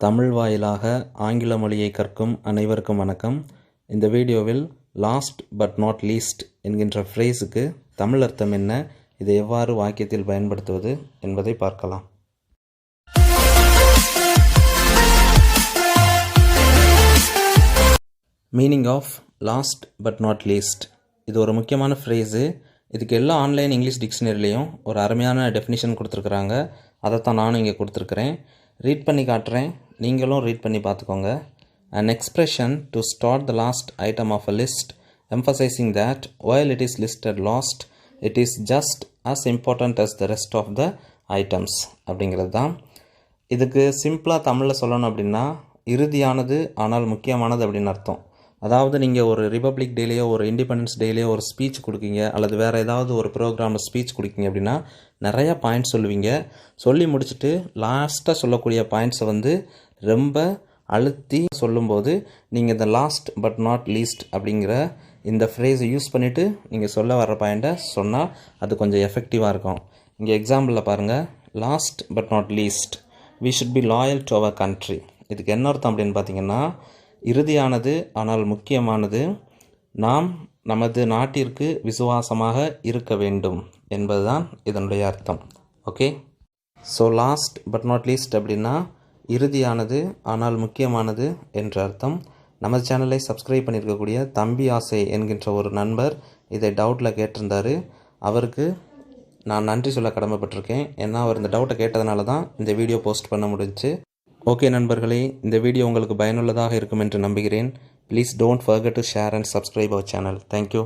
தமிழ் வாயிலாக ஆங்கில மொழியை கற்கும் அனைவருக்கும் வணக்கம். இந்த வீடியோவில் லாஸ்ட் பட் நாட் லீஸ்ட் என்கின்ற ஃப்ரேஸுக்கு தமிழ் அர்த்தம் என்ன, இதை எவ்வாறு வாக்கியத்தில் பயன்படுத்துவது என்பதை பார்க்கலாம். Meaning of last but not least. இது ஒரு முக்கியமான ஃப்ரேஸு. இதுக்கு எல்லா ஆன்லைன் இங்கிலீஷ் டிக்ஷனரிலையும் ஒரு அருமையான டெஃபினிஷன் கொடுத்துருக்குறாங்க. அதைத்தான் நானும் இங்கே கொடுத்துருக்குறேன். ரீட் பண்ணி காட்டுறேன், நீங்களும் ரீட் பண்ணி பார்த்துக்கோங்க. An expression to start the last item of a list, emphasizing that while it is listed last, it is just as important as the rest of the items அப்படிங்கிறது தான். இதுக்கு சிம்பிளாக தமிழில் சொல்லணும் அப்படின்னா, இறுதியானது ஆனால் முக்கியமானது அப்படின்னு அர்த்தம். அதாவது நீங்கள் ஒரு ரிபப்ளிக் டேலேயோ ஒரு இண்டிபெண்டன்ஸ் டேலேயோ ஒரு ஸ்பீச் கொடுக்கீங்க, அல்லது வேறு ஏதாவது ஒரு ப்ரோக்ராமில் ஸ்பீச் கொடுக்கீங்க அப்படின்னா நிறையா பாயிண்ட்ஸ் சொல்லுவீங்க. சொல்லி முடிச்சுட்டு லாஸ்ட்டாக சொல்லக்கூடிய பாயிண்ட்ஸை ரொம்ப அழுத்தி சொல்லும்போது நீங்கள் இந்த லாஸ்ட் பட் நாட் லீஸ்ட் அப்படிங்கிற இந்த ஃப்ரேஸை யூஸ் பண்ணிவிட்டு நீங்கள் சொல்ல வர பாயிண்ட்டை சொன்னால் அது கொஞ்சம் எஃபெக்டிவாக இருக்கும். இங்கே எக்ஸாம்பிளில் பாருங்கள், last but not least we should be loyal to our country. இதுக்கு என்ன அர்த்தம் அப்படின்னு பார்த்தீங்கன்னா, இறுதியானது ஆனால் முக்கியமானது, நாம் நமது நாட்டிற்கு விசுவாசமாக இருக்க வேண்டும் என்பதுதான் இதனுடைய அர்த்தம். Okay, so last but not least அப்படின்னா இறுதியானது ஆனால் முக்கியமானது என்ற அர்த்தம். நமது சேனலை சப்ஸ்கிரைப் பண்ணியிருக்கக்கூடிய தம்பி ஆசை என்கின்ற ஒரு நண்பர் இதை டவுட்டில் கேட்டிருந்தார். அவருக்கு நான் நன்றி சொல்ல கடமைப்பட்டிருக்கேன். ஏன்னா அவர் இந்த டவுட்டை கேட்டதுனால தான் இந்த வீடியோ போஸ்ட் பண்ண முடிஞ்சுச்சு. ஓகே நண்பர்களே, இந்த வீடியோ உங்களுக்கு பயனுள்ளதாக இருக்கும் என்று நம்புகிறேன். Please don't forget to share and subscribe our channel. Thank you.